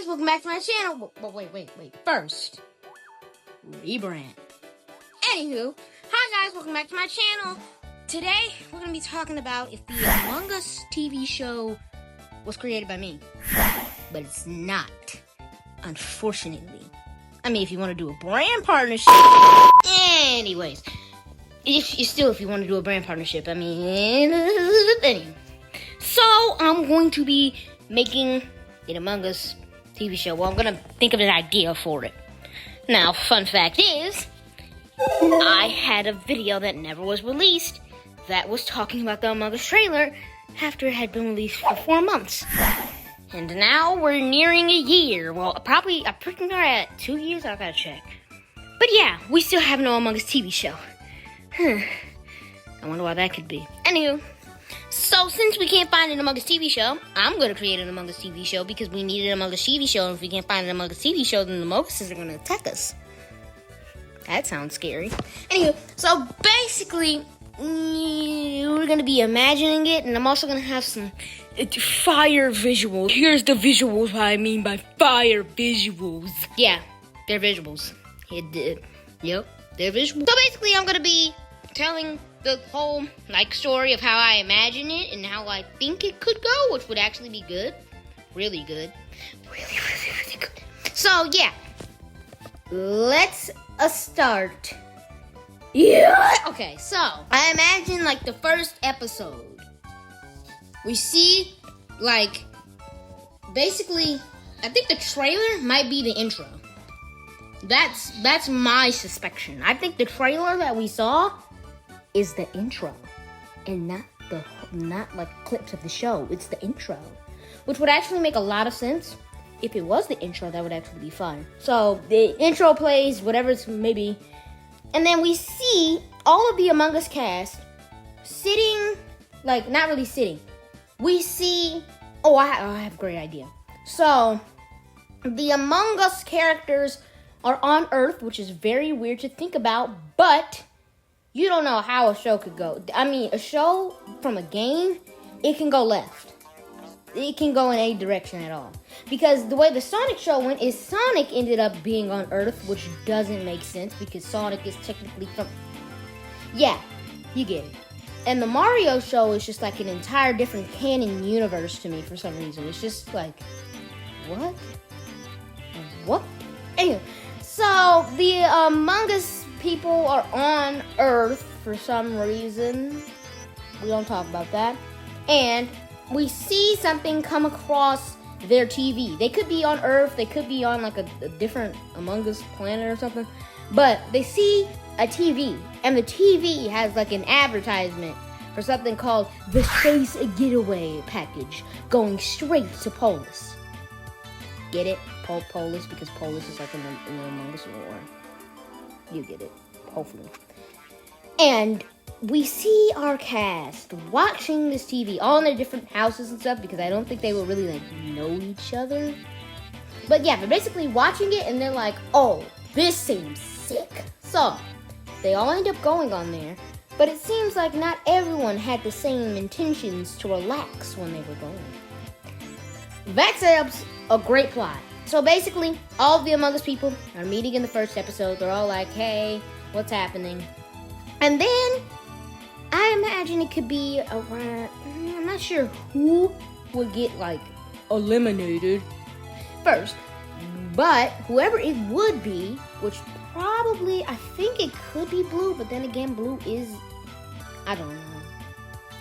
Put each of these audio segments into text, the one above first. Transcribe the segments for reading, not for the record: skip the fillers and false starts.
welcome back to my channel. But wait. First, rebrand. Anywho, hi guys, welcome back to my channel. Today, we're going to be talking about if the Among Us TV show was created by me. But it's not, unfortunately. I mean, if you want to do a brand partnership. Anyways, if you want to do a brand partnership, I mean, anyway. So, I'm going to be making an Among Us TV show. Well, I'm going to think of an idea for it. Now, fun fact is, I had a video that never was released that was talking about the Among Us trailer after it had been released for 4 months. And now we're nearing a year. Well, probably, I'm pretty sure at 2 years, I gotta check. But yeah, we still have no Among Us TV show. I wonder why that could be. Anywho, so since we can't find an Among Us TV show, I'm gonna create an Among Us TV show because we need an Among Us TV show. And if we can't find an Among Us TV show, then the Among Us are gonna attack us. That sounds scary. Anywho, so basically, we're gonna be imagining it, and I'm also gonna have some fire visuals. Here's the visuals, what I mean by fire visuals. Yeah, they're visuals. Yep, they're visuals. So basically, I'm gonna be telling the whole story of how I imagine it and how I think it could go, which would actually be good, really good, really good. So yeah, let's start. Yeah. Okay, so I imagine the first episode. We see basically, I think the trailer might be the intro. That's my suspicion. I think the trailer that we saw is the intro, and not clips of the show. It's the intro, which would actually make a lot of sense. If it was the intro, that would actually be fun. So the intro plays, whatever it's maybe, and then we see all of the Among Us cast sitting, not really sitting. We see, I have a great idea. So the Among Us characters are on Earth, which is very weird to think about, but you don't know how a show could go. I mean, a show from a game, it can go left. It can go in any direction at all. Because the way the Sonic show went is Sonic ended up being on Earth, which doesn't make sense because Sonic is technically from... Yeah, you get it. And the Mario show is just an entire different canon universe to me for some reason. It's just what? What? Anyway, so the Among Us people are on Earth for some reason. We don't talk about that. And we see something come across their TV. They could be on Earth. They could be on a different Among Us planet or something. But they see a TV. And the TV has an advertisement for something called the Space Getaway Package going straight to Polis. Get it? Polis, because Polis is in the Among Us war. You get it, hopefully. And we see our cast watching this TV, all in their different houses and stuff, because I don't think they will really know each other. But yeah, they're basically watching it, and they're like, oh, this seems sick. So they all end up going on there, but it seems like not everyone had the same intentions to relax when they were going. That sets up a great plot. So basically, all of the Among Us people are meeting in the first episode. They're all like, hey, what's happening? And then, I imagine it could be around, I'm not sure who would get, eliminated first. But whoever it would be, which probably, I think it could be Blue, but then again, Blue is, I don't know.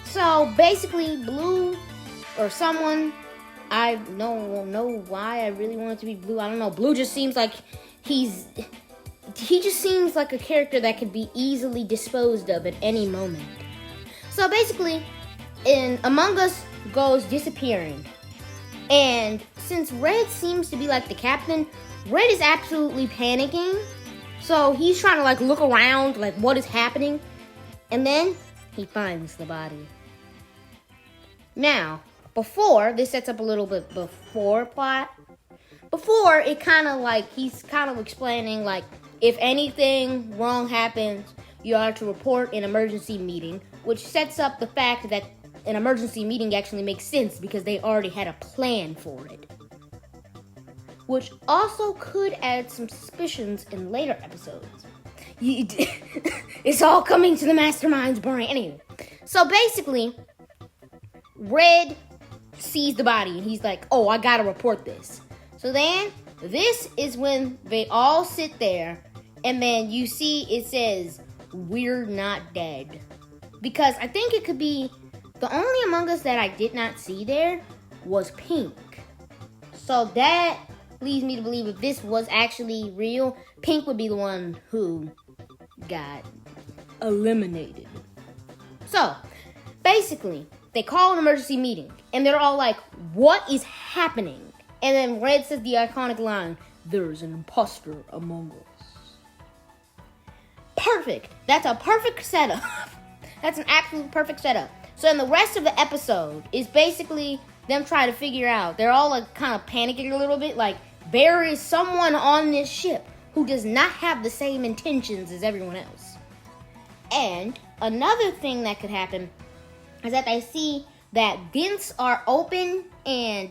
So basically, Blue, or someone, I don't know why I really want it to be Blue. I don't know. Blue just seems like he just seems like a character that could be easily disposed of at any moment. So basically, Among Us goes disappearing. And since Red seems to be the captain, Red is absolutely panicking. So he's trying to look around, what is happening. And then he finds the body. Now, before, this sets up a little bit before plot. Before, it he's kind of explaining, if anything wrong happens, you are to report an emergency meeting, which sets up the fact that an emergency meeting actually makes sense because they already had a plan for it. which also could add some suspicions in later episodes. It's all coming to the mastermind's brain. Anyway, so basically, Red sees the body and he's like, oh, I gotta report this. So then, this is when they all sit there and then you see it says, we're not dead. Because I think it could be, the only Among Us that I did not see there was Pink. So that leads me to believe if this was actually real, Pink would be the one who got eliminated. So, basically, they call an emergency meeting, and they're all like, what is happening? And then Red says the iconic line, there's an imposter among us. Perfect. That's a perfect setup. That's an absolute perfect setup. So then the rest of the episode is basically them trying to figure out. They're all like kind of panicking a little bit, like, there is someone on this ship who does not have the same intentions as everyone else. And another thing that could happen is that they see that vents are open and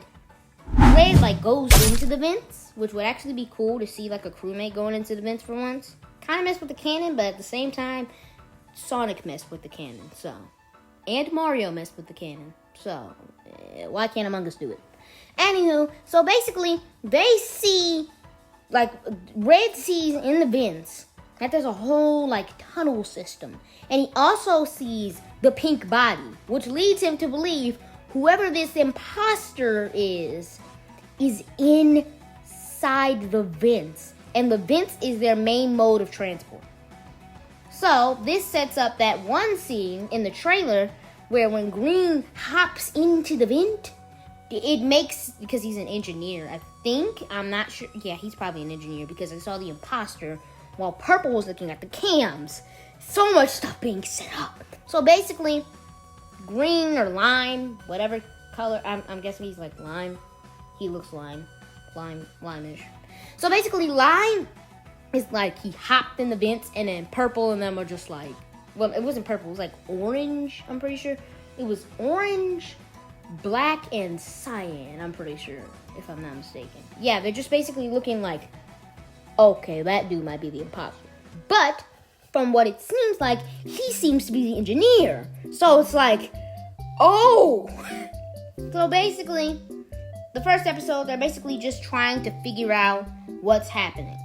Red like goes into the vents, which would actually be cool to see like a crewmate going into the vents for once. Kind of messed with the canon, but at the same time, Sonic messed with the canon, so. And Mario messed with the canon, so why can't Among Us do it? Anywho, so basically, they see, like, Red sees in the vents that there's a whole, like, tunnel system. And he also sees the pink body, which leads him to believe whoever this imposter is inside the vents. And the vents is their main mode of transport. So, this sets up that one scene in the trailer where when Green hops into the vent, it makes, because he's an engineer, I think, I'm not sure, yeah, he's probably an engineer because I saw the imposter while Purple was looking at the cams. So much stuff being set up. So basically, Green or lime, whatever color, I'm guessing he's like lime. He looks lime-ish. So basically, lime is like he hopped in the vents, and then Purple and them are just like, well, it wasn't purple, it was like orange, I'm pretty sure. It was orange, black, and cyan, I'm pretty sure, if I'm not mistaken. Yeah, they're just basically looking like, okay, that dude might be the imposter. But, from what it seems like, he seems to be the engineer. So it's like, oh! So basically, the first episode, they're basically just trying to figure out what's happening.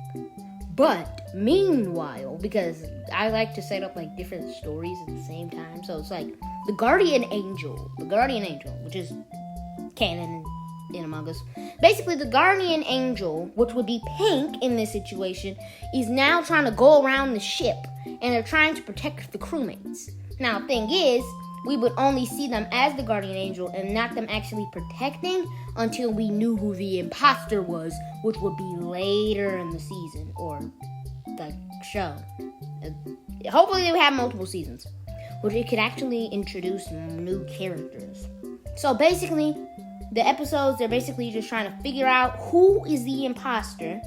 But, meanwhile, because I like to set up, like, different stories at the same time, so it's like, the Guardian Angel, which is canon in Among Us. Basically, the Guardian Angel, which would be Pink in this situation, is now trying to go around the ship, and they're trying to protect the crewmates. Now, the thing is, we would only see them as the Guardian Angel and not them actually protecting until we knew who the imposter was, which would be later in the season, or the show. Hopefully they would have multiple seasons, which it could actually introduce new characters. So basically, the episodes, they're basically just trying to figure out who is the imposter,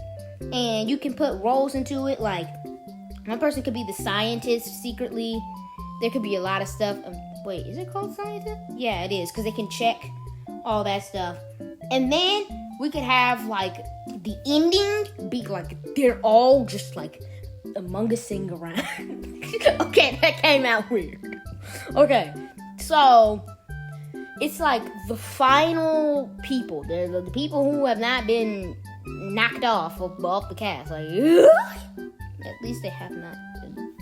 and you can put roles into it, like, one person could be the scientist secretly. There could be a lot of stuff. Wait, is it called scientist? Yeah, it is, because they can check all that stuff. And then we could have, like, the ending be, like, they're all just, like, Among Us-ing around. Okay, that came out weird. Okay, so it's like the final people. They're the people who have not been knocked off the cast. Like, at least they have not been,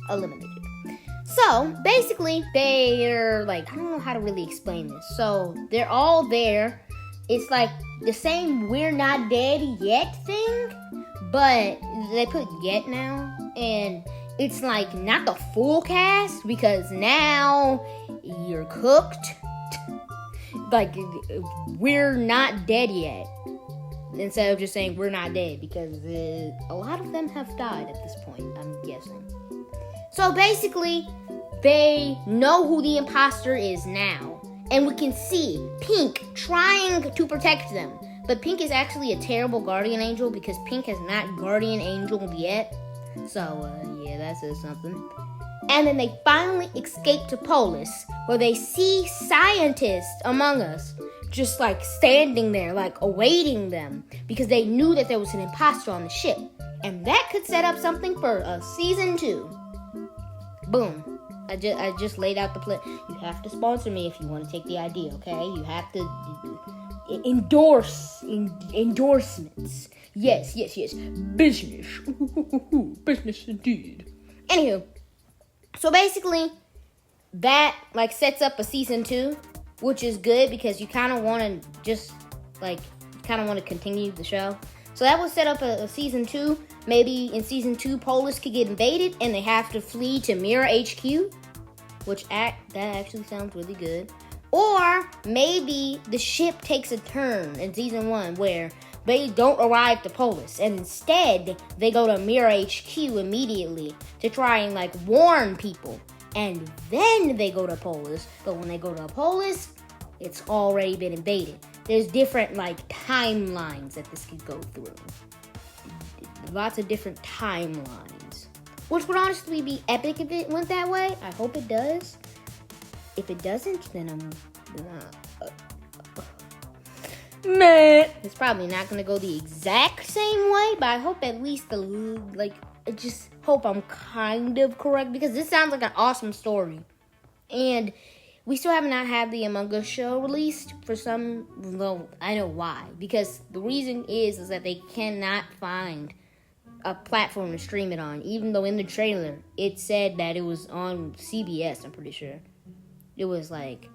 eliminated. So, basically, they're like, I don't know how to really explain this. So, they're all there. It's like the same We're Not Dead Yet thing, but they put yet now. And it's like not the full cast, because now you're cooked. Like, we're not dead yet. Instead of just saying we're not dead, because a lot of them have died at this point, I'm guessing. So basically, they know who the imposter is now. And we can see Pink trying to protect them. But Pink is actually a terrible Guardian Angel, because Pink has not Guardian Angel yet. So, yeah, that says something. And then they finally escape to Polis, where they see scientists among us just like standing there, like awaiting them, because they knew that there was an imposter on the ship. And that could set up something for a season 2. Boom. I just laid out the plan. You have to sponsor me if you want to take the idea, okay? You have to endorsements. Yes. Business. Business indeed. Anywho, so basically, that like sets up a season 2, which is good because you kind of want to continue the show. So that will set up a season 2. Maybe in season 2, Polis could get invaded and they have to flee to Mirror HQ, that actually sounds really good. Or maybe the ship takes a turn in season 1 where they don't arrive to Polis, and instead they go to Mirror HQ immediately to try and like warn people, and then they go to Polis. But when they go to Polis, it's already been invaded. There's different like timelines that this could go through. Lots of different timelines, which would honestly be epic if it went that way. I hope it does. If it doesn't, then I'm meh. It's probably not gonna go the exact same way, but I hope at least I just hope I'm kind of correct, because this sounds like an awesome story. And we still have not had the Among Us show released for some, well, I know why. Because the reason is that they cannot find a platform to stream it on, even though in the trailer it said that it was on CBS, I'm pretty sure. It was like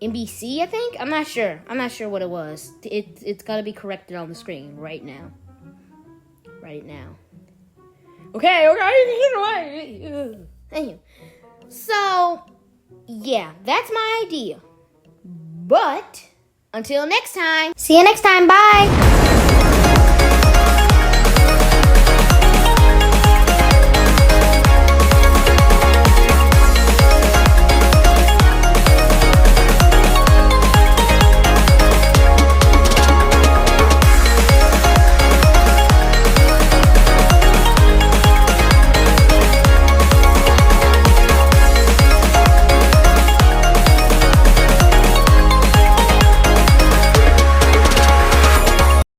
NBC, I think? I'm not sure what it was. It's got to be corrected on the screen right now. Okay. Thank you. So, yeah, that's my idea. But, until next time. See you next time. Bye.